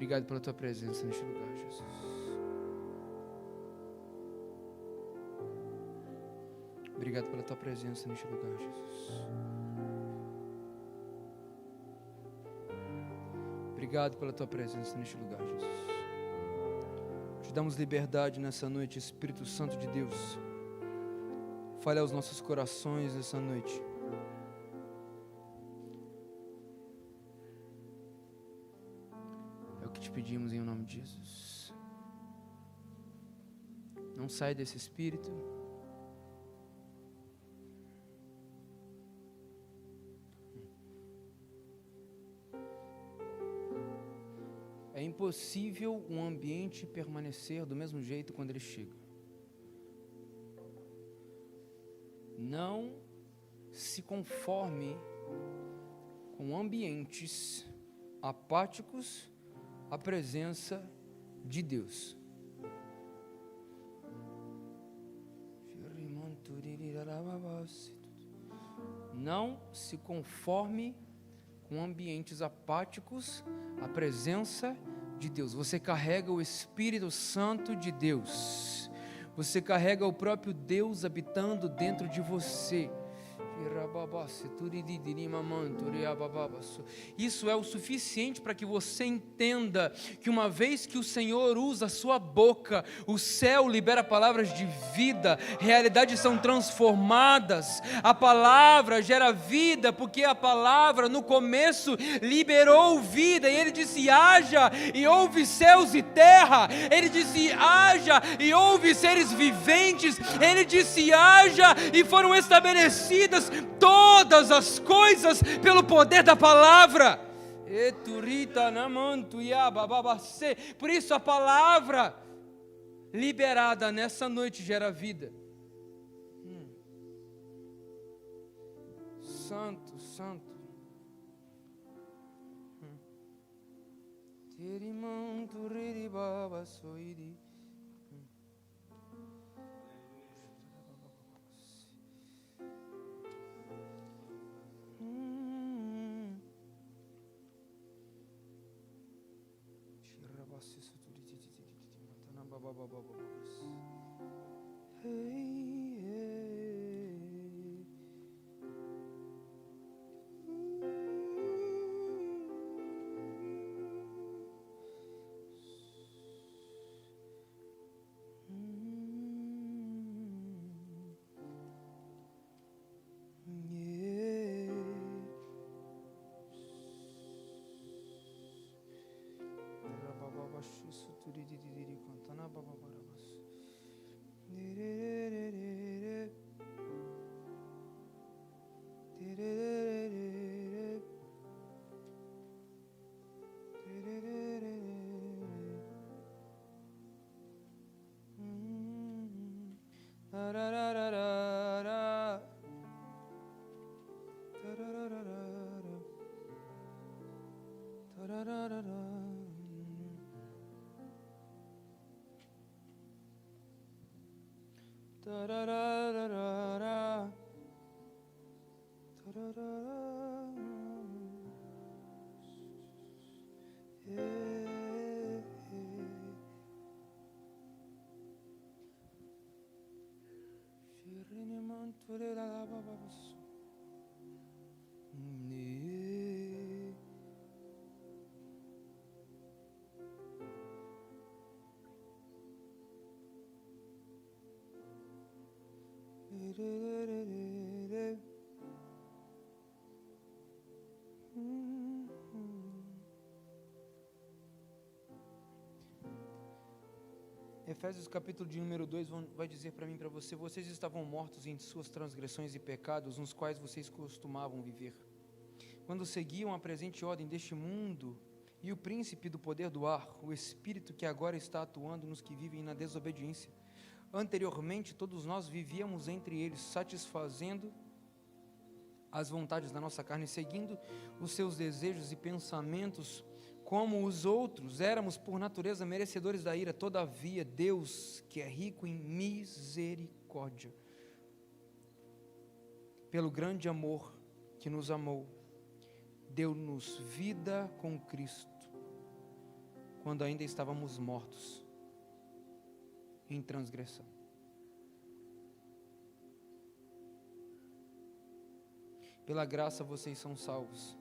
Obrigado pela tua presença neste lugar, Jesus. Obrigado pela tua presença neste lugar, Jesus. Obrigado pela tua presença neste lugar, Jesus. Te damos liberdade nessa noite, Espírito Santo de Deus. Fale aos nossos corações nessa noite. É o que te pedimos em nome de Jesus. Não sai desse Espírito. É impossível um ambiente permanecer do mesmo jeito quando ele chega. Não se conforme com ambientes apáticos à presença de Deus. Não se conforme com ambientes apáticos à presença de Deus. Você carrega o Espírito Santo de Deus. Você carrega o próprio Deus habitando dentro de você. Isso é o suficiente para que você entenda que uma vez que o Senhor usa a sua boca, o céu libera palavras de vida, realidades são transformadas, a palavra gera vida, porque a palavra no começo liberou vida, e ele disse haja, e houve céus e terra, ele disse haja, e houve seres viventes, ele disse haja, e foram estabelecidas todas as coisas pelo poder da palavra. Por isso a palavra liberada nessa noite gera vida. Santo, santo. Efésios capítulo de número 2 vai dizer para mim e para você: vocês estavam mortos em suas transgressões e pecados, nos quais vocês costumavam viver, quando seguiam a presente ordem deste mundo e o príncipe do poder do ar, o espírito que agora está atuando nos que vivem na desobediência. Anteriormente todos nós vivíamos entre eles, satisfazendo as vontades da nossa carne, seguindo os seus desejos e pensamentos. Como os outros, éramos por natureza merecedores da ira. Todavia Deus, que é rico em misericórdia, pelo grande amor que nos amou, deu-nos vida com Cristo, quando ainda estávamos mortos em transgressão. Pela graça vocês são salvos.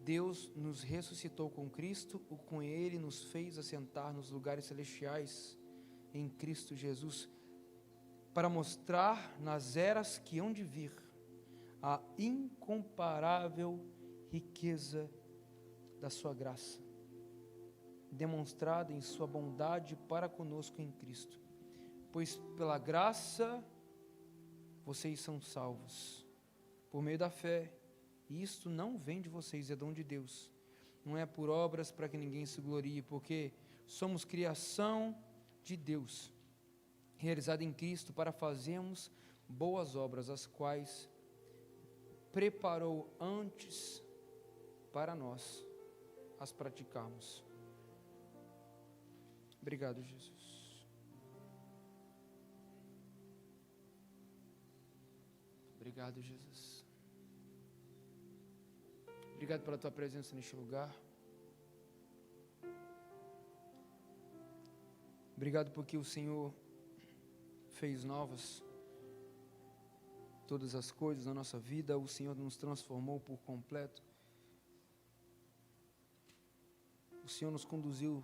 Deus nos ressuscitou com Cristo, e com Ele nos fez assentar nos lugares celestiais em Cristo Jesus, para mostrar nas eras que hão de vir a incomparável riqueza da sua graça, demonstrada em sua bondade para conosco em Cristo. Pois pela graça vocês são salvos, por meio da fé, e isto não vem de vocês, é dom de Deus. Não é por obras para que ninguém se glorie, porque somos criação de Deus, realizada em Cristo, para fazermos boas obras, as quais preparou antes para nós as praticarmos. Obrigado, Jesus. Obrigado, Jesus. Obrigado pela tua presença neste lugar. Obrigado porque o Senhor fez novas todas as coisas na nossa vida. O Senhor nos transformou por completo. O Senhor nos conduziu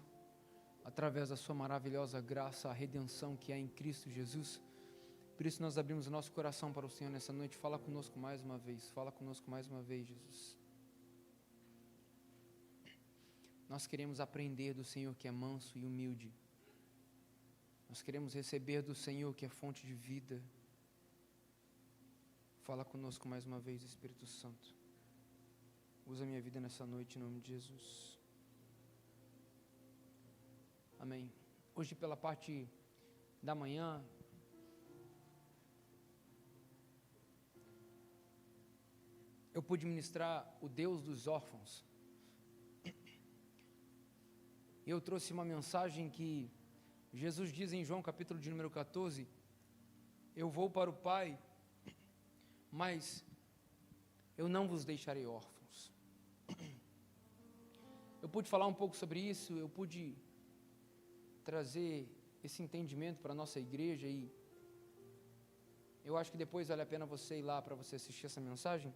através da sua maravilhosa graça, a redenção que há em Cristo Jesus. Por isso nós abrimos o nosso coração para o Senhor nessa noite. Fala conosco mais uma vez. Fala conosco mais uma vez, Jesus. Nós queremos aprender do Senhor que é manso e humilde. Nós queremos receber do Senhor que é fonte de vida. Fala conosco mais uma vez, Espírito Santo. Usa a minha vida nessa noite em nome de Jesus. Amém. Hoje pela parte da manhã, eu pude ministrar o Deus dos órfãos. E eu trouxe uma mensagem que Jesus diz em João capítulo de número 14, eu vou para o Pai, mas eu não vos deixarei órfãos. Eu pude falar um pouco sobre isso, eu pude trazer esse entendimento para a nossa igreja e eu acho que depois vale a pena você ir lá para você assistir essa mensagem.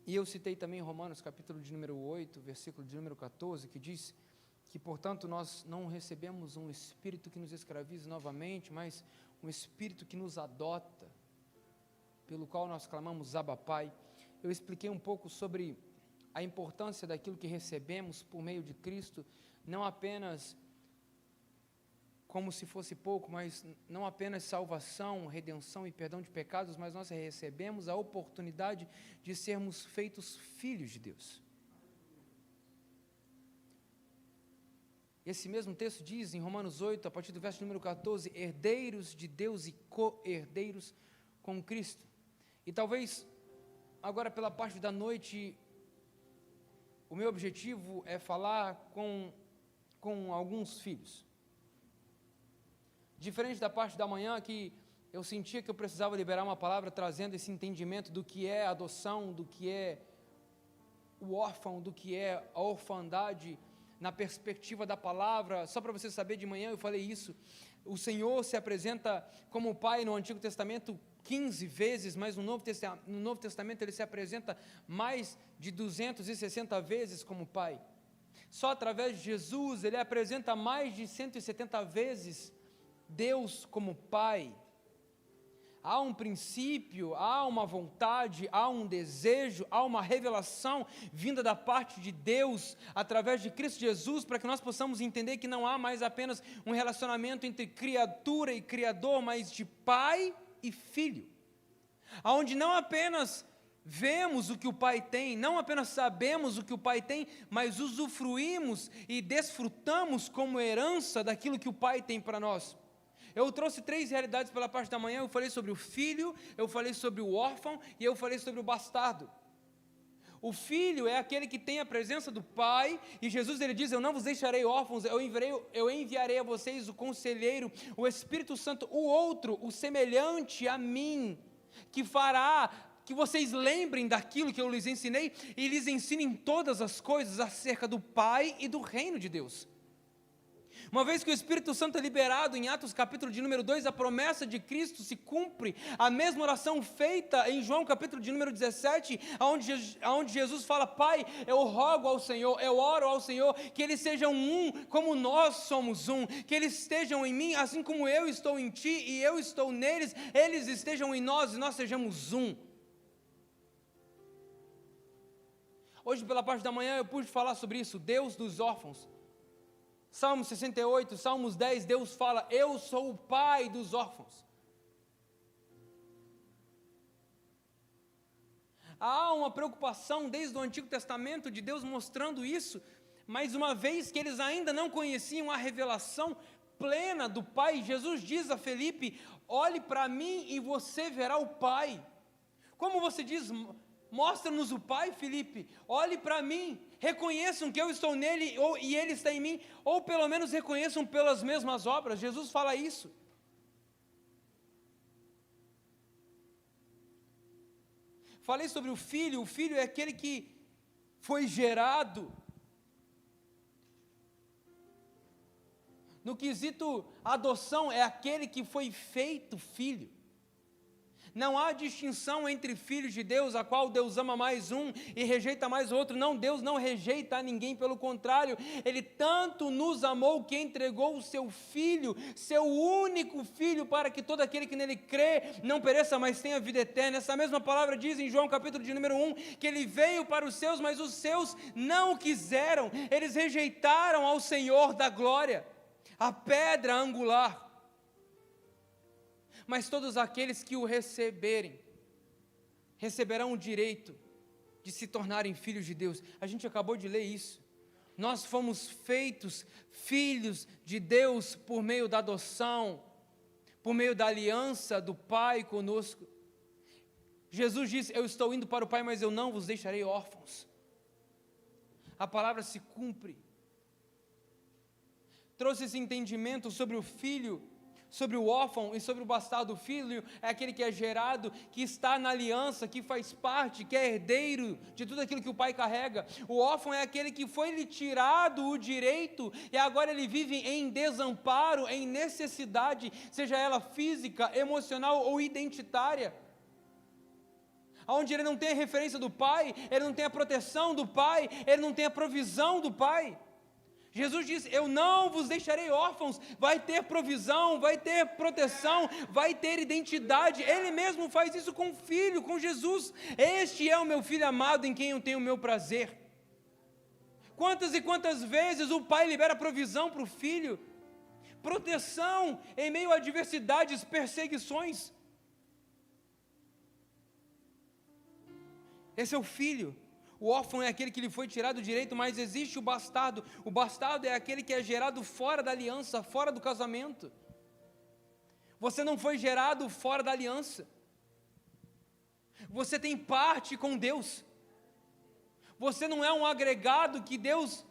E eu citei também Romanos capítulo de número 8, versículo de número 14, que diz que, portanto, nós não recebemos um espírito que nos escravize novamente, mas um espírito que nos adota, pelo qual nós clamamos Abba Pai. Eu expliquei um pouco sobre a importância daquilo que recebemos por meio de Cristo, não apenas como se fosse pouco, mas não apenas salvação, redenção e perdão de pecados, mas nós recebemos a oportunidade de sermos feitos filhos de Deus. Esse mesmo texto diz em Romanos 8, a partir do verso número 14, herdeiros de Deus e co-herdeiros com Cristo. E talvez, agora pela parte da noite, o meu objetivo é falar com alguns filhos. Diferente da parte da manhã, que eu sentia que eu precisava liberar uma palavra trazendo esse entendimento do que é adoção, do que é o órfão, do que é a orfandade, na perspectiva da palavra. Só para você saber, de manhã eu falei isso, o Senhor se apresenta como Pai no Antigo Testamento 15 vezes, mas no Novo Testamento Ele se apresenta mais de 260 vezes como Pai. Só através de Jesus Ele apresenta mais de 170 vezes Deus como Pai. Há um princípio, há uma vontade, há um desejo, há uma revelação vinda da parte de Deus, através de Cristo Jesus, para que nós possamos entender que não há mais apenas um relacionamento entre criatura e Criador, mas de pai e filho, onde não apenas vemos o que o Pai tem, não apenas sabemos o que o Pai tem, mas usufruímos e desfrutamos como herança daquilo que o Pai tem para nós. Eu trouxe 3 realidades pela parte da manhã. Eu falei sobre o filho, eu falei sobre o órfão e eu falei sobre o bastardo. O filho é aquele que tem a presença do Pai, e Jesus ele diz, eu não vos deixarei órfãos, eu enviarei a vocês o Conselheiro, o Espírito Santo, o outro, o semelhante a mim, que fará que vocês lembrem daquilo que eu lhes ensinei e lhes ensinem todas as coisas acerca do Pai e do reino de Deus. Uma vez que o Espírito Santo é liberado em Atos capítulo de número 2, a promessa de Cristo se cumpre. A mesma oração feita em João capítulo de número 17, onde Jesus fala: Pai, eu rogo ao Senhor, eu oro ao Senhor, que eles sejam um como nós somos um, que eles estejam em mim, assim como eu estou em ti e eu estou neles, eles estejam em nós e nós sejamos um. Hoje pela parte da manhã eu pude falar sobre isso, Deus dos órfãos. Salmos 68, Salmos 10, Deus fala: eu sou o pai dos órfãos. Há uma preocupação desde o Antigo Testamento de Deus mostrando isso, mas uma vez que eles ainda não conheciam a revelação plena do Pai, Jesus diz a Felipe: olhe para mim e você verá o Pai. Como você diz, mostra-nos o Pai, Felipe, olhe para mim, reconheçam que eu estou nele e ele está em mim, ou pelo menos reconheçam pelas mesmas obras. Jesus fala isso. Falei sobre o filho é aquele que foi gerado. No quesito adoção, é aquele que foi feito filho. Não há distinção entre filhos de Deus, a qual Deus ama mais um e rejeita mais outro. Não, Deus não rejeita a ninguém, pelo contrário, Ele tanto nos amou que entregou o seu Filho, seu único Filho, para que todo aquele que nele crê não pereça, mas tenha vida eterna. Essa mesma palavra diz em João capítulo de número 1, que Ele veio para os seus, mas os seus não o quiseram. Eles rejeitaram ao Senhor da glória, a pedra angular. Mas todos aqueles que o receberem, receberão o direito de se tornarem filhos de Deus. A gente acabou de ler isso. Nós fomos feitos filhos de Deus por meio da adoção, por meio da aliança do Pai conosco. Jesus disse: eu estou indo para o Pai, mas eu não vos deixarei órfãos. A palavra se cumpre. Trouxe esse entendimento sobre o filho, sobre o órfão e sobre o bastardo. Filho é aquele que é gerado, que está na aliança, que faz parte, que é herdeiro de tudo aquilo que o pai carrega. O órfão é aquele que foi-lhe tirado o direito e agora ele vive em desamparo, em necessidade, seja ela física, emocional ou identitária. Onde ele não tem a referência do pai, ele não tem a proteção do pai, ele não tem a provisão do pai. Jesus diz: eu não vos deixarei órfãos. Vai ter provisão, vai ter proteção, vai ter identidade. Ele mesmo faz isso com o Filho, com Jesus. Este é o meu Filho amado, em quem eu tenho o meu prazer. Quantas e quantas vezes o pai libera provisão para o filho, proteção em meio a adversidades, perseguições. Esse é o filho. O órfão é aquele que lhe foi tirado o direito, mas existe o bastardo. O bastardo é aquele que é gerado fora da aliança, fora do casamento. Você não foi gerado fora da aliança. Você tem parte com Deus. Você não é um agregado que Deus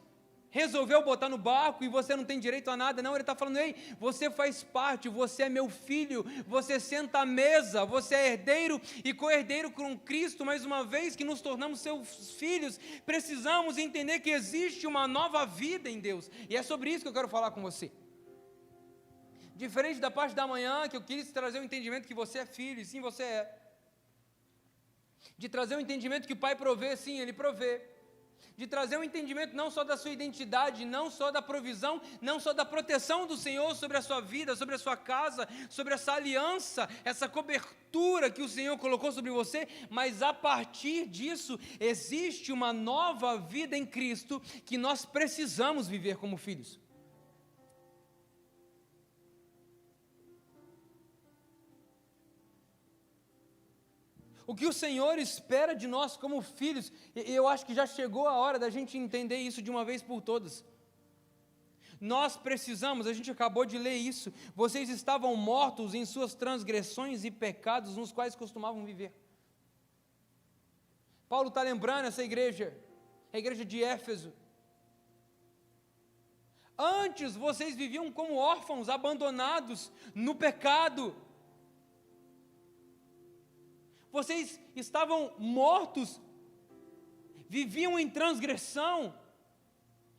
resolveu botar no barco e você não tem direito a nada. Não, ele está falando: ei, você faz parte, você é meu filho, você senta à mesa, você é herdeiro e co-herdeiro com Cristo. Mas uma vez que nos tornamos seus filhos, precisamos entender que existe uma nova vida em Deus. E é sobre isso que eu quero falar com você. Diferente da parte da manhã, que eu quis trazer o entendimento que você é filho, e sim, você é. De trazer o entendimento que o Pai provê, sim, Ele provê. De trazer um entendimento não só da sua identidade, não só da provisão, não só da proteção do Senhor sobre a sua vida, sobre a sua casa, sobre essa aliança, essa cobertura que o Senhor colocou sobre você, mas a partir disso existe uma nova vida em Cristo que nós precisamos viver como filhos. O que o Senhor espera de nós como filhos, e eu acho que já chegou a hora da gente entender isso de uma vez por todas. Nós precisamos, a gente acabou de ler isso, vocês estavam mortos em suas transgressões e pecados nos quais costumavam viver. Paulo está lembrando essa igreja, a igreja de Éfeso. Antes vocês viviam como órfãos, abandonados no pecado. vocês estavam mortos, viviam em transgressão,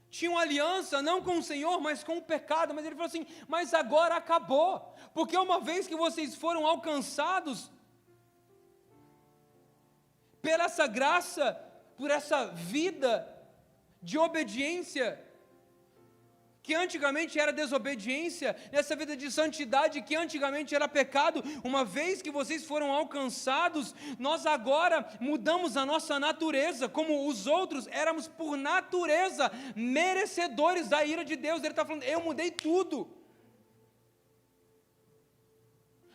tinham aliança não com o Senhor, mas com o pecado. Mas ele falou assim, mas agora acabou, porque uma vez que vocês foram alcançados por essa graça, por essa vida de obediência, que antigamente era desobediência, nessa vida de santidade que antigamente era pecado, uma vez que vocês foram alcançados, nós agora mudamos a nossa natureza, como os outros éramos por natureza merecedores da ira de Deus. Ele está falando, eu mudei tudo.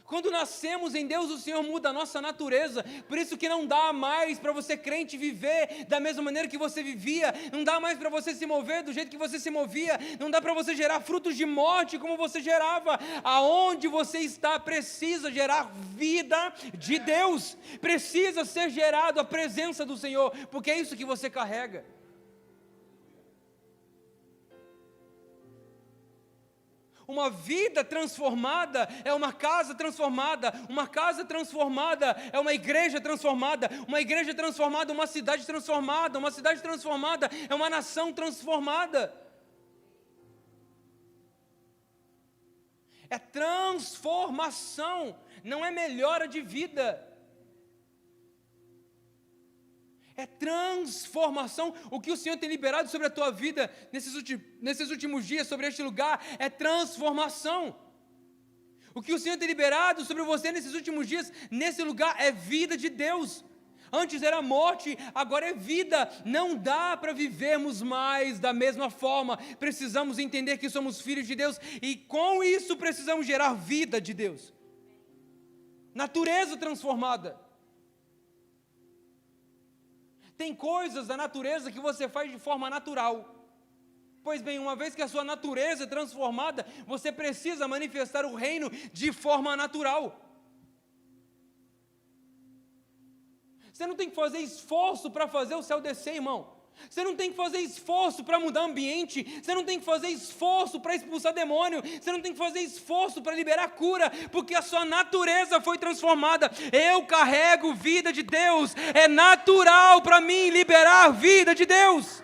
Quando nascemos em Deus, o Senhor muda a nossa natureza. Por isso que não dá mais para você crente viver da mesma maneira que você vivia. Não dá mais para você se mover do jeito que você se movia. Não dá para você gerar frutos de morte como você gerava. Aonde você está precisa gerar vida de Deus. Precisa ser gerado a presença do Senhor, porque é isso que você carrega. Uma vida transformada é uma casa transformada é uma igreja transformada é uma cidade transformada é uma nação transformada. É transformação, não é melhora de vida. É transformação. O que o Senhor tem liberado sobre a tua vida nesses últimos dias, sobre este lugar, é transformação. O que o Senhor tem liberado sobre você nesses últimos dias, nesse lugar, é vida de Deus. Antes era morte, agora é vida. Não dá para vivermos mais da mesma forma. Precisamos entender que somos filhos de Deus e com isso precisamos gerar vida de Deus. Natureza transformada. Tem coisas da natureza que você faz de forma natural. Pois bem, uma vez que a sua natureza é transformada, você precisa manifestar o reino de forma natural. Você não tem que fazer esforço para fazer o céu descer, irmão. Você não tem que fazer esforço para mudar ambiente. Você não tem que fazer esforço para expulsar demônio. Você não tem que fazer esforço para liberar cura, porque a sua natureza foi transformada. Eu carrego vida de Deus. É natural para mim liberar vida de Deus.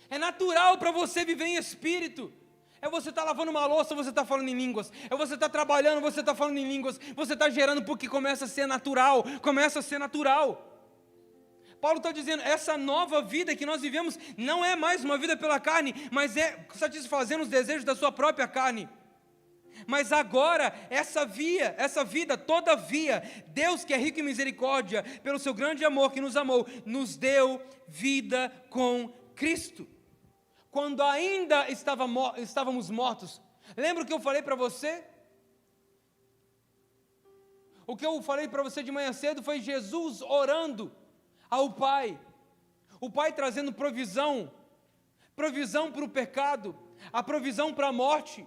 É natural para você viver em espírito. É você estar lavando uma louça, você está falando em línguas. É você estar trabalhando, você está falando em línguas. Você está gerando porque começa a ser natural. Paulo está dizendo, essa nova vida que nós vivemos não é mais uma vida pela carne, mas é satisfazendo os desejos da sua própria carne. Mas agora, essa vida, todavia, Deus que é rico em misericórdia, pelo seu grande amor que nos amou, nos deu vida com Cristo. Quando ainda estávamos mortos. Lembra o que eu falei para você? O que eu falei para você de manhã cedo foi Jesus orando ao Pai. O Pai trazendo provisão para o pecado, a provisão para a morte.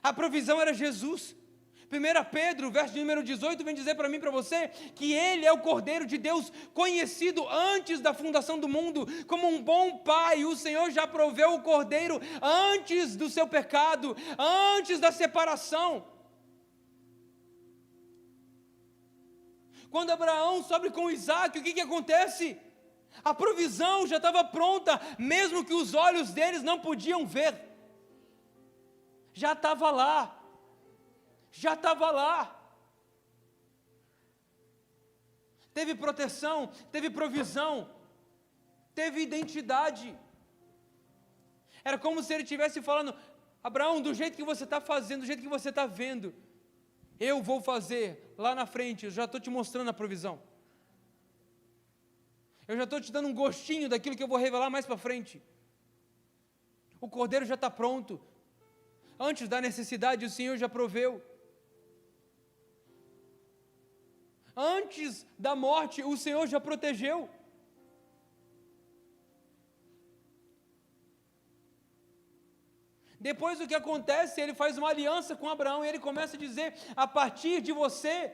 A provisão era Jesus. 1 Pedro, verso de número 18, vem dizer para mim e para você que Ele é o Cordeiro de Deus, conhecido antes da fundação do mundo, como um bom Pai. O Senhor já proveu o Cordeiro antes do seu pecado, antes da separação. Quando Abraão sobe com Isaac, o que acontece? A provisão já estava pronta, mesmo que os olhos deles não podiam ver. Já estava lá. Teve proteção, teve provisão, teve identidade. Era como se ele estivesse falando, Abraão, do jeito que você está fazendo, do jeito que você está vendo, eu vou fazer lá na frente, eu já estou te mostrando a provisão. Eu já estou te dando um gostinho daquilo que eu vou revelar mais para frente. O cordeiro já está pronto. Antes da necessidade, o Senhor já proveu. Antes da morte, o Senhor já protegeu. Depois o que acontece? Ele faz uma aliança com Abraão e ele começa a dizer, a partir de você,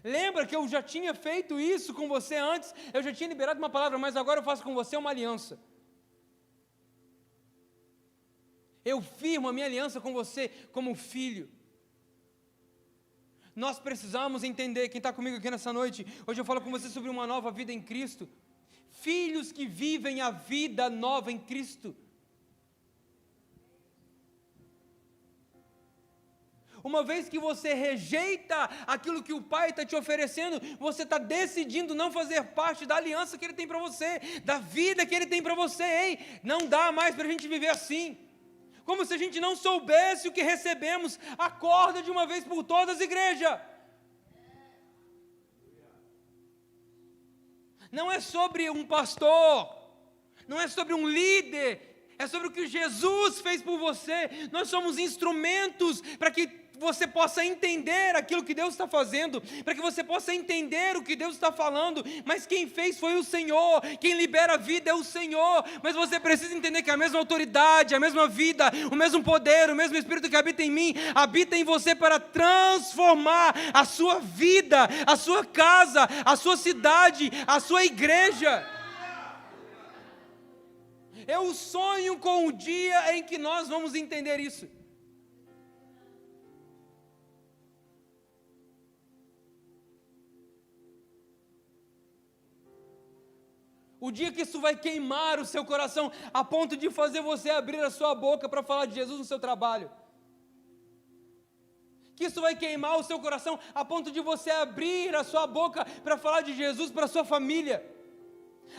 lembra que eu já tinha feito isso com você antes, eu já tinha liberado uma palavra, mas agora eu faço com você uma aliança. Eu firmo a minha aliança com você como filho. Nós precisamos entender, quem está comigo aqui nessa noite, hoje eu falo com você sobre uma nova vida em Cristo. Filhos que vivem a vida nova em Cristo. Uma vez que você rejeita aquilo que o Pai está te oferecendo, você está decidindo não fazer parte da aliança que Ele tem para você, da vida que Ele tem para você. Ei, não dá mais para a gente viver assim. Como se a gente não soubesse o que recebemos. Acorda de uma vez por todas, igreja. Não é sobre um pastor, não é sobre um líder, é sobre o que Jesus fez por você. Nós somos instrumentos para que você possa entender aquilo que Deus está fazendo, para que você possa entender o que Deus está falando, mas quem fez foi o Senhor, quem libera a vida é o Senhor, mas você precisa entender que a mesma autoridade, a mesma vida, o mesmo poder, o mesmo Espírito que habita em mim, habita em você para transformar a sua vida, a sua casa, a sua cidade, a sua igreja. Eu sonho com o dia em que nós vamos entender isso. O dia que isso vai queimar o seu coração, a ponto de fazer você abrir a sua boca para falar de Jesus no seu trabalho. Que isso vai queimar o seu coração, a ponto de você abrir a sua boca para falar de Jesus para a sua família.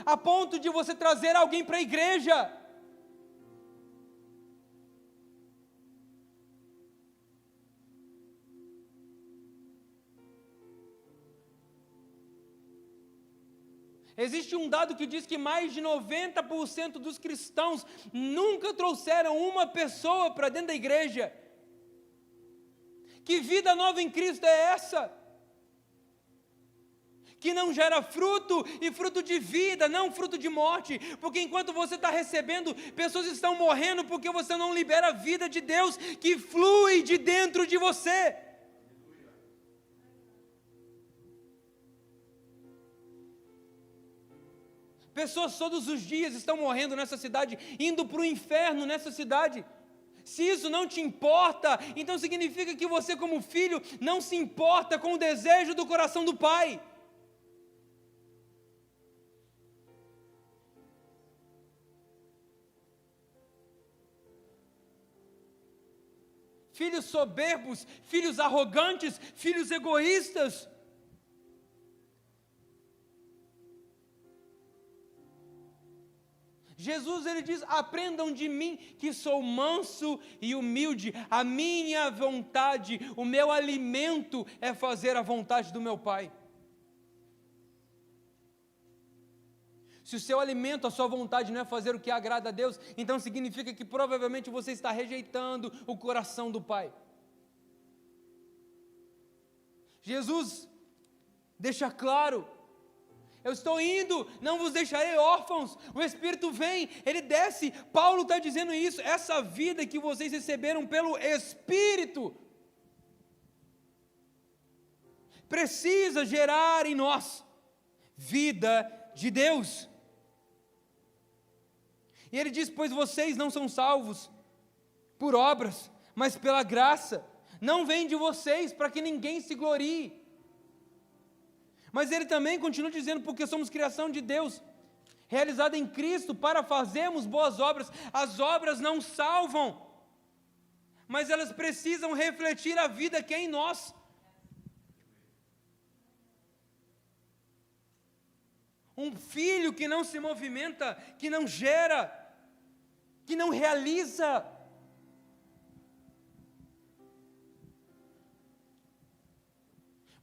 A ponto de você trazer alguém para a igreja. Existe um dado que diz que mais de 90% dos cristãos nunca trouxeram uma pessoa para dentro da igreja. Que vida nova em Cristo é essa? Que não gera fruto, e fruto de vida, não fruto de morte, porque enquanto você está recebendo, pessoas estão morrendo porque você não libera a vida de Deus que flui de dentro de você. Pessoas todos os dias estão morrendo nessa cidade, indo para o inferno nessa cidade. Se isso não te importa, então significa que você, como filho, não se importa com o desejo do coração do Pai. Filhos soberbos, filhos arrogantes, filhos egoístas. Jesus, ele diz, aprendam de mim que sou manso e humilde, a minha vontade, o meu alimento é fazer a vontade do meu Pai. Se o seu alimento, a sua vontade não é fazer o que agrada a Deus, então significa que provavelmente você está rejeitando o coração do Pai. Jesus deixa claro: eu estou indo, não vos deixarei órfãos. O Espírito vem, Ele desce. Paulo está dizendo isso. Essa vida que vocês receberam pelo Espírito precisa gerar em nós vida de Deus. E ele diz: pois vocês não são salvos por obras, mas pela graça. Não vem de vocês para que ninguém se glorie. Mas ele também continua dizendo, porque somos criação de Deus, realizada em Cristo, para fazermos boas obras. As obras não salvam, mas elas precisam refletir a vida que é em nós. Um filho que não se movimenta, que não gera, que não realiza.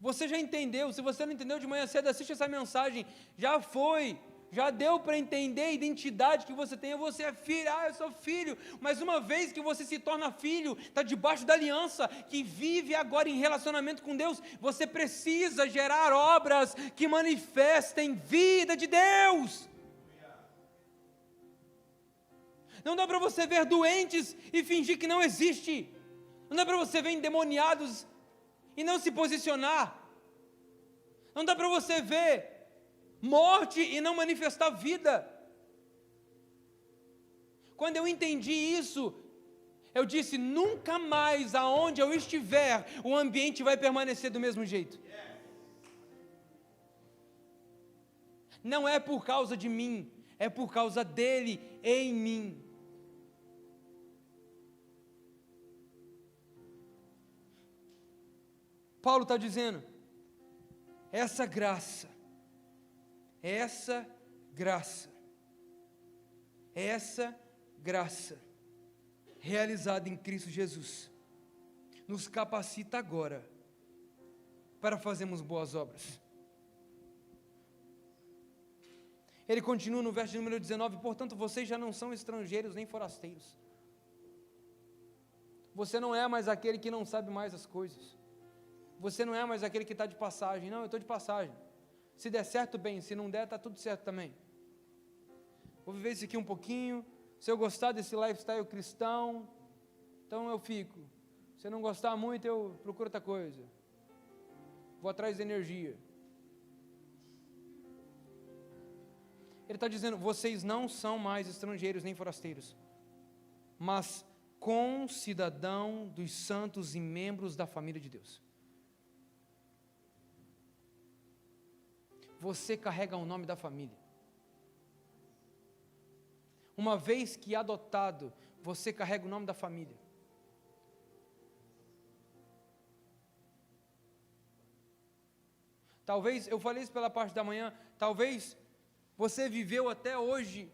Você já entendeu? Se você não entendeu de manhã cedo, assiste essa mensagem. Já deu para entender a identidade que você tem. Você é filho, eu sou filho. Mas uma vez que você se torna filho, está debaixo da aliança, que vive agora em relacionamento com Deus, você precisa gerar obras que manifestem vida de Deus. Não dá para você ver doentes e fingir que não existe. Não dá para você ver endemoniados e não se posicionar. Não dá para você ver morte e não manifestar vida. Quando eu entendi isso, Eu disse, nunca mais aonde eu estiver, o ambiente vai permanecer do mesmo jeito. Não é por causa de mim, é por causa dele em mim. Paulo está dizendo, essa graça, realizada em Cristo Jesus, nos capacita agora para fazermos boas obras. Ele continua no verso número 19, portanto vocês já não são estrangeiros nem forasteiros. Você não é mais aquele que não sabe mais as coisas. Você não é mais aquele que está de passagem. Não, eu estou de passagem. Se der certo, bem. Se não der, está tudo certo também. Vou viver isso aqui um pouquinho. Se eu gostar desse lifestyle cristão, então eu fico. Se eu não gostar muito, eu procuro outra coisa. Vou atrás de energia. Ele está dizendo, vocês não são mais estrangeiros nem forasteiros, mas concidadão dos santos e membros da família de Deus. Você carrega o nome da família. Uma vez que adotado, você carrega o nome da família. Talvez, eu falei isso pela parte da manhã, talvez você viveu até hoje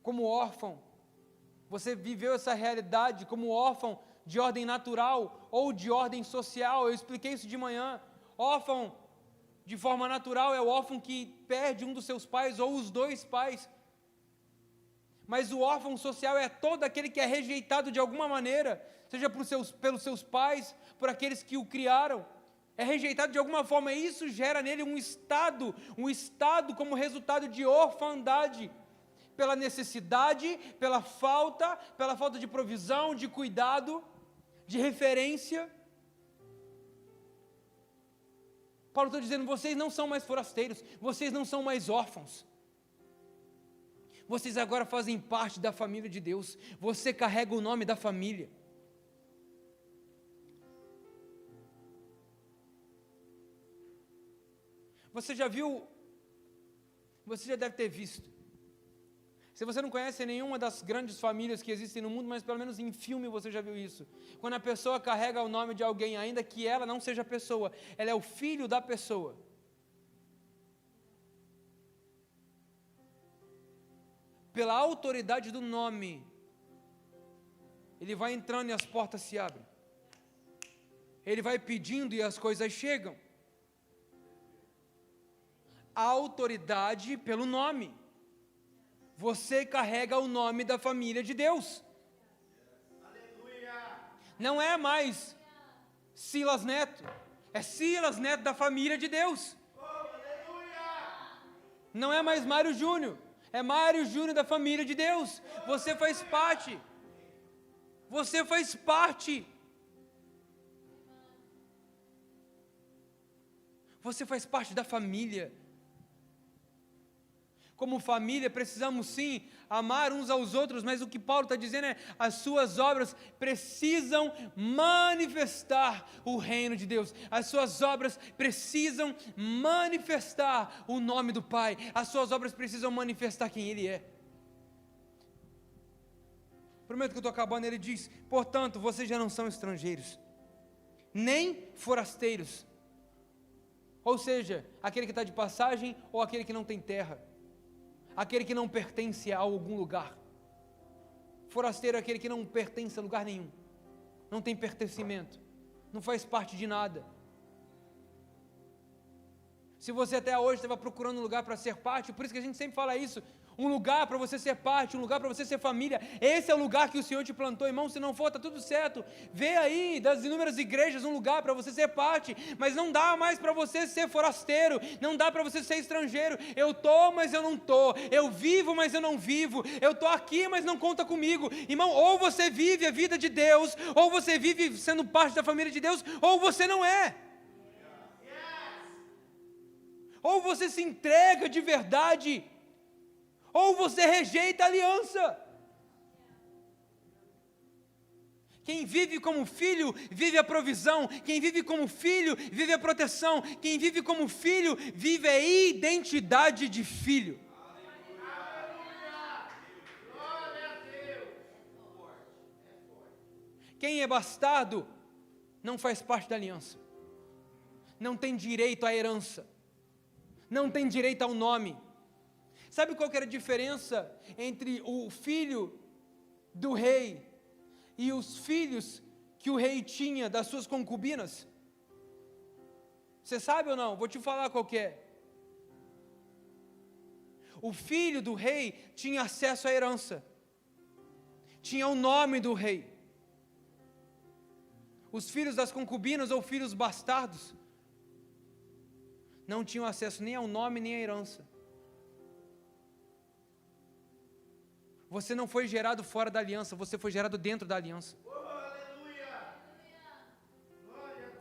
como órfão. Você viveu essa realidade como órfão de ordem natural ou de ordem social. Eu expliquei isso de manhã. Órfão de forma natural é o órfão que perde um dos seus pais ou os dois pais. Mas o órfão social é todo aquele que é rejeitado de alguma maneira, seja pelos seus pais, por aqueles que o criaram. É rejeitado de alguma forma, e isso gera nele um estado como resultado de orfandade, pela necessidade, pela falta de provisão, de cuidado, de referência. Paulo está dizendo, vocês não são mais forasteiros, vocês não são mais órfãos. Vocês agora fazem parte da família de Deus, você carrega o nome da família. Você já deve ter visto. Se você não conhece nenhuma das grandes famílias que existem no mundo, mas pelo menos em filme você já viu isso. Quando a pessoa carrega o nome de alguém, ainda que ela não seja a pessoa, ela é o filho da pessoa. Pela autoridade do nome, ele vai entrando e as portas se abrem. Ele vai pedindo e as coisas chegam. A autoridade pelo nome. Você carrega o nome da família de Deus. Não é mais Silas Neto, é Silas Neto da família de Deus. Não é mais Mário Júnior, é Mário Júnior da família de Deus. Você faz parte. Você faz parte. Você faz parte da família. Como família, precisamos sim amar uns aos outros, mas o que Paulo está dizendo é, as suas obras precisam manifestar o reino de Deus, as suas obras precisam manifestar o nome do Pai, as suas obras precisam manifestar quem Ele é. Prometo que eu estou acabando. Ele diz, portanto, vocês já não são estrangeiros, nem forasteiros, ou seja, aquele que está de passagem ou aquele que não tem terra, aquele que não pertence a algum lugar. Forasteiro é aquele que não pertence a lugar nenhum, não tem pertencimento, não faz parte de nada. Se você até hoje estava procurando um lugar para ser parte, por isso que a gente sempre fala isso, um lugar para você ser parte, um lugar para você ser família, esse é o lugar que o Senhor te plantou, irmão. Se não for, está tudo certo, vê aí das inúmeras igrejas um lugar para você ser parte, mas não dá mais para você ser forasteiro, não dá para você ser estrangeiro. Eu estou, mas eu não estou, eu vivo, mas eu não vivo, eu estou aqui, mas não conta comigo. Irmão, ou você vive a vida de Deus, ou você vive sendo parte da família de Deus, ou você não é. Ou você se entrega de verdade, ou você rejeita a aliança. Quem vive como filho, vive a provisão. Quem vive como filho, vive a proteção. Quem vive como filho, vive a identidade de filho. Quem é bastardo, não faz parte da aliança. Não tem direito à herança. Não tem direito ao nome. Sabe qual que era a diferença entre o filho do rei e os filhos que o rei tinha das suas concubinas? Você sabe ou não? Vou te falar qual que é. O filho do rei tinha acesso à herança. Tinha o nome do rei. Os filhos das concubinas ou filhos bastardos não tinham acesso nem ao nome nem à herança. Você não foi gerado fora da aliança, você foi gerado dentro da aliança.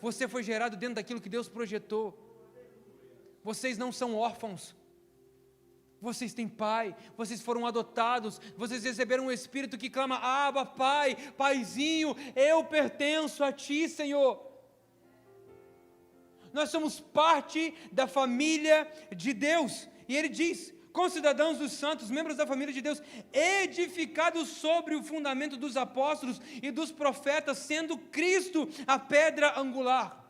Você foi gerado dentro daquilo que Deus projetou. Vocês não são órfãos. Vocês têm pai, vocês foram adotados, vocês receberam um Espírito que clama: Abba, Pai, Paizinho, eu pertenço a Ti, Senhor. Nós somos parte da família de Deus. E Ele diz: concidadãos dos santos, membros da família de Deus, edificados sobre o fundamento dos apóstolos e dos profetas, sendo Cristo a pedra angular.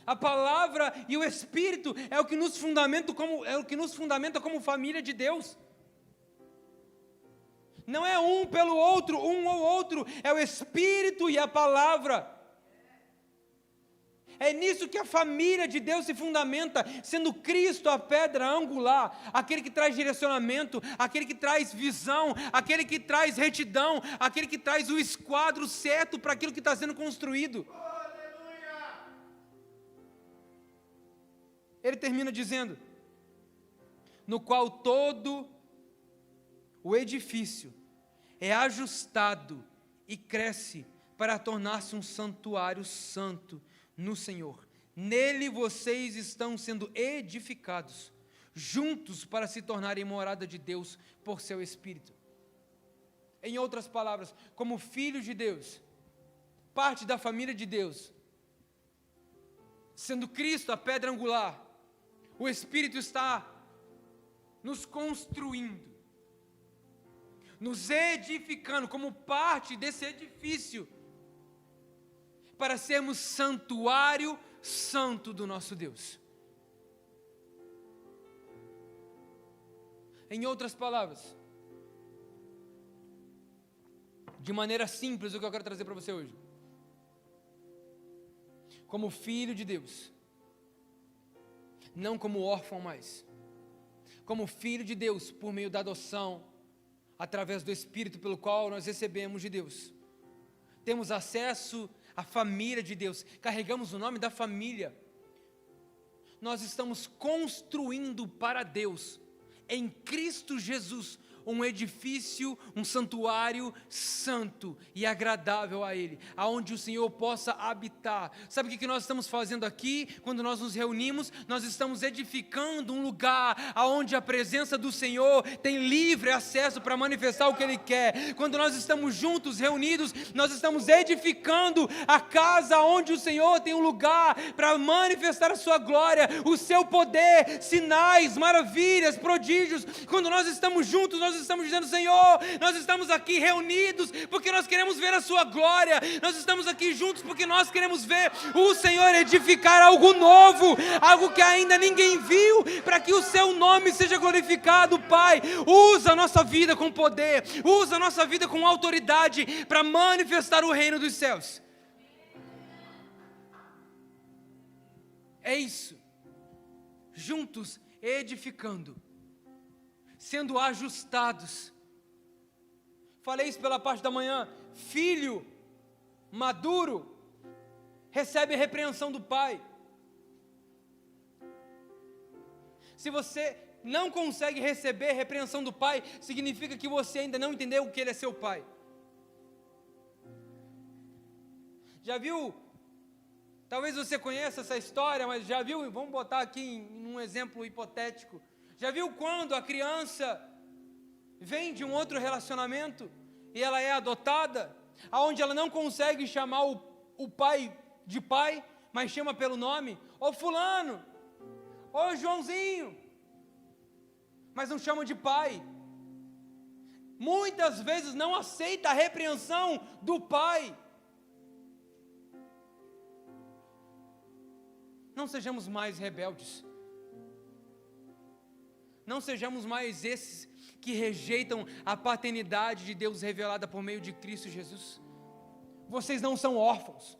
A palavra e o Espírito é o que nos fundamenta como família de Deus. Não é um pelo outro, um ou outro, é o Espírito e a palavra. É nisso que a família de Deus se fundamenta, sendo Cristo a pedra angular, aquele que traz direcionamento, aquele que traz visão, aquele que traz retidão, aquele que traz o esquadro certo para aquilo que está sendo construído. Ele termina dizendo: no qual todo o edifício é ajustado e cresce para tornar-se um santuário santo no Senhor. Nele vocês estão sendo edificados, juntos para se tornarem morada de Deus por seu Espírito. Em outras palavras, como filhos de Deus, parte da família de Deus, sendo Cristo a pedra angular, o Espírito está nos construindo, nos edificando como parte desse edifício, para sermos santuário santo do nosso Deus. Em outras palavras, de maneira simples, o que eu quero trazer para você hoje: como filho de Deus, não como órfão mais, como filho de Deus, por meio da adoção, através do Espírito pelo qual nós recebemos de Deus, temos acesso à família de Deus, carregamos o nome da família. Nós estamos construindo para Deus, em Cristo Jesus, um edifício, um santuário santo e agradável a Ele, aonde o Senhor possa habitar. Sabe o que nós estamos fazendo aqui? Quando nós nos reunimos, nós estamos edificando um lugar aonde a presença do Senhor tem livre acesso para manifestar o que Ele quer. Quando nós estamos juntos, reunidos, nós estamos edificando a casa onde o Senhor tem um lugar para manifestar a sua glória, o seu poder, sinais, maravilhas, prodígios. Quando nós estamos juntos, nós estamos dizendo: Senhor, nós estamos aqui reunidos porque nós queremos ver a sua glória, nós estamos aqui juntos porque nós queremos ver o Senhor edificar algo novo, algo que ainda ninguém viu, para que o seu nome seja glorificado. Pai, usa a nossa vida com poder, usa a nossa vida com autoridade para manifestar o reino dos céus. É isso, juntos edificando, sendo ajustados. Falei isso pela parte da manhã. Filho maduro recebe a repreensão do pai. Se você não consegue receber a repreensão do pai, significa que você ainda não entendeu o que ele é seu pai. Já viu? Talvez você conheça essa história, mas já viu? Vamos botar aqui em um exemplo hipotético. Já viu quando a criança vem de um outro relacionamento e ela é adotada? aonde ela não consegue chamar o pai de pai, mas chama pelo nome, ô fulano, ô Joãozinho, mas não chama de pai. Muitas vezes não aceita a repreensão do pai. Não sejamos mais rebeldes. Não sejamos mais esses que rejeitam a paternidade de Deus revelada por meio de Cristo Jesus. Vocês não são órfãos.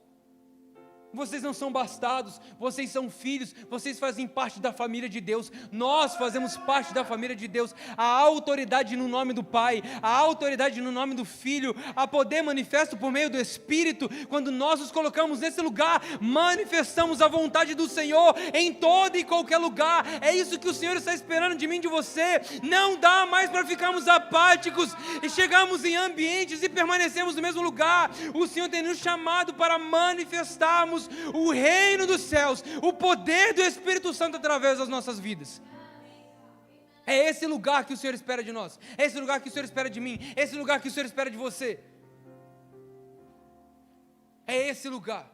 Vocês não são bastardos, vocês são filhos, vocês fazem parte da família de Deus, nós fazemos parte da família de Deus. A autoridade no nome do Pai, a autoridade no nome do Filho, a poder manifesto por meio do Espírito. Quando nós nos colocamos nesse lugar, manifestamos a vontade do Senhor em todo e qualquer lugar. É isso que o Senhor está esperando de mim e de você. Não dá mais para ficarmos apáticos e chegarmos em ambientes e permanecemos no mesmo lugar. O Senhor tem nos chamado para manifestarmos o reino dos céus, o poder do Espírito Santo através das nossas vidas. É esse lugar que o Senhor espera de nós, é esse lugar que o Senhor espera de mim, é esse lugar que o Senhor espera de você. É esse lugar.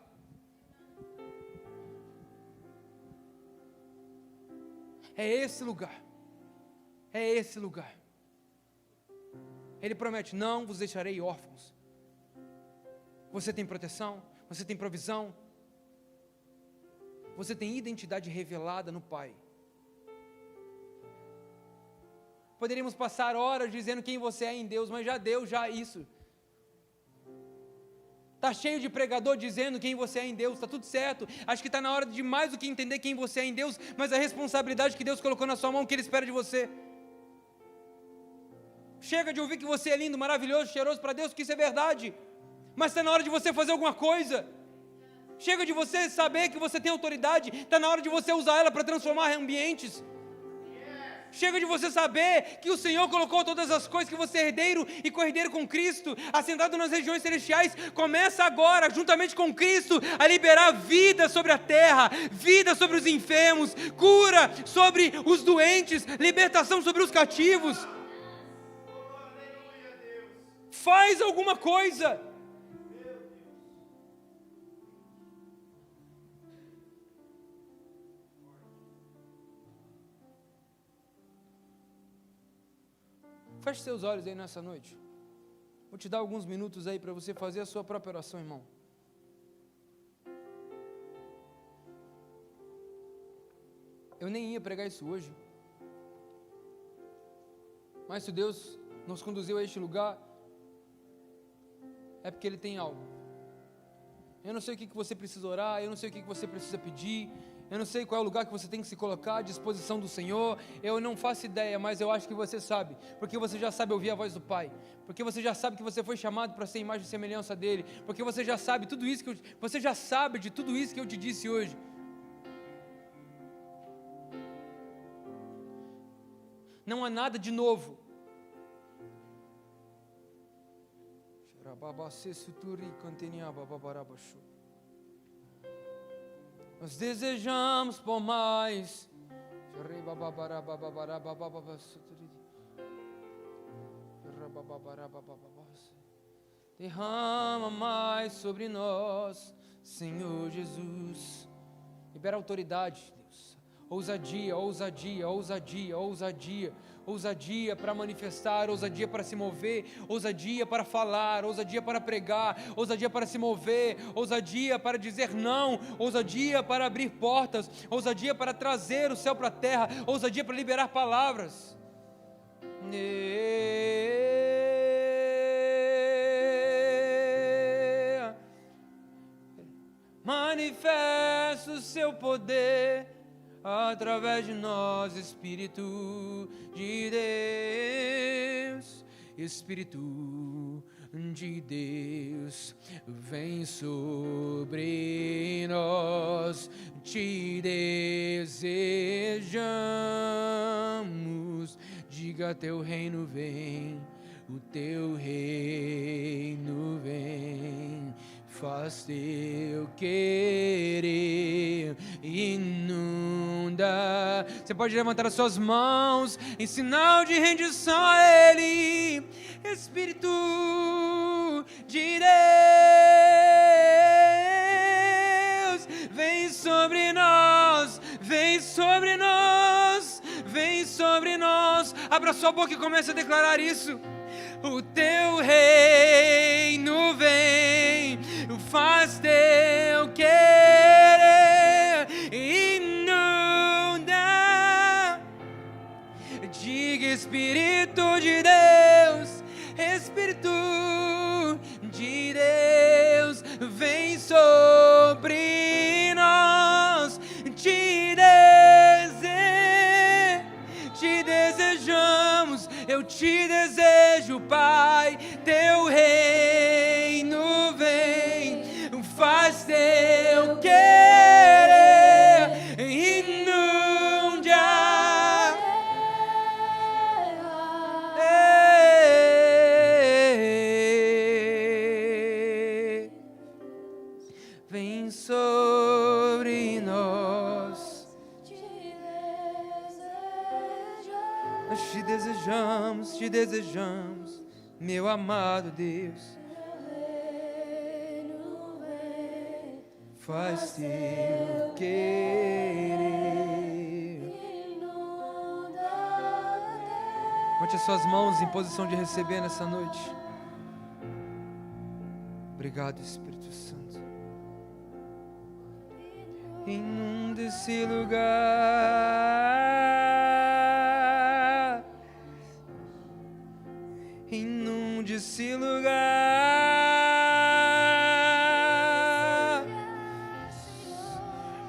É esse lugar. É esse lugar. Ele promete: não vos deixarei órfãos. Você tem proteção, você tem provisão, você tem identidade revelada no Pai. Poderíamos passar horas dizendo quem você é em Deus, mas já deu isso. Está cheio de pregador dizendo quem você é em Deus, está tudo certo. Acho que está na hora de mais do que entender quem você é em Deus, mas a responsabilidade que Deus colocou na sua mão, que Ele espera de você. Chega de ouvir que você é lindo, maravilhoso, cheiroso para Deus, que isso é verdade, mas está na hora de você fazer alguma coisa. Chega de você saber que você tem autoridade, está na hora de você usar ela para transformar ambientes. Chega de você saber que o Senhor colocou todas as coisas, que você é herdeiro e co-herdeiro com Cristo, assentado nas regiões celestiais. Começa agora, juntamente com Cristo, a liberar vida sobre a terra, vida sobre os enfermos, cura sobre os doentes, libertação sobre os cativos. Faz alguma coisa. Feche seus olhos aí nessa noite. Vou te dar alguns minutos aí para você fazer a sua própria oração, irmão. Eu nem ia pregar isso hoje, mas se Deus nos conduziu a este lugar, é porque Ele tem algo. Eu não sei o que você precisa orar, eu não sei o que você precisa pedir, eu não sei qual é o lugar que você tem que se colocar à disposição do Senhor, eu não faço ideia, mas eu acho que você sabe, porque você já sabe ouvir a voz do Pai, porque você já sabe que você foi chamado para ser imagem e semelhança dEle, porque você já sabe tudo isso você já sabe de tudo isso que eu te disse hoje. Não há nada de novo. Nós desejamos por mais. Derrama mais sobre nós, Senhor Jesus. Libera autoridade, Deus. Ousadia, ousadia, ousadia, ousadia. Ousadia para manifestar, ousadia para se mover, ousadia para falar, ousadia para pregar, ousadia para se mover, ousadia para dizer não, ousadia para abrir portas, ousadia para trazer o céu para a terra, ousadia para liberar palavras. Manifesta o seu poder através de nós, Espírito de Deus, Espírito de Deus, vem sobre nós, te desejamos. Diga: teu reino vem, o teu reino vem. Faz teu querer, inunda. Você pode levantar as suas mãos em sinal de rendição a Ele. Espírito de Deus, vem sobre nós, vem sobre nós, vem sobre nós. Abra sua boca e comece a declarar isso. O teu reino vem, faz teu querer, inunda. Diga: Espírito de Deus, Espírito de Deus, vem sobre nós. Te desejamos, eu te desejo, Pai. Teu reino vem, faz teu querer, inunde a vem sobre nós. Nós te desejamos, meu amado Deus. Faz teu querer. Bote as suas mãos em posição de receber nessa noite. Obrigado, Espírito Santo. Inunda esse lugar. Inunde esse lugar.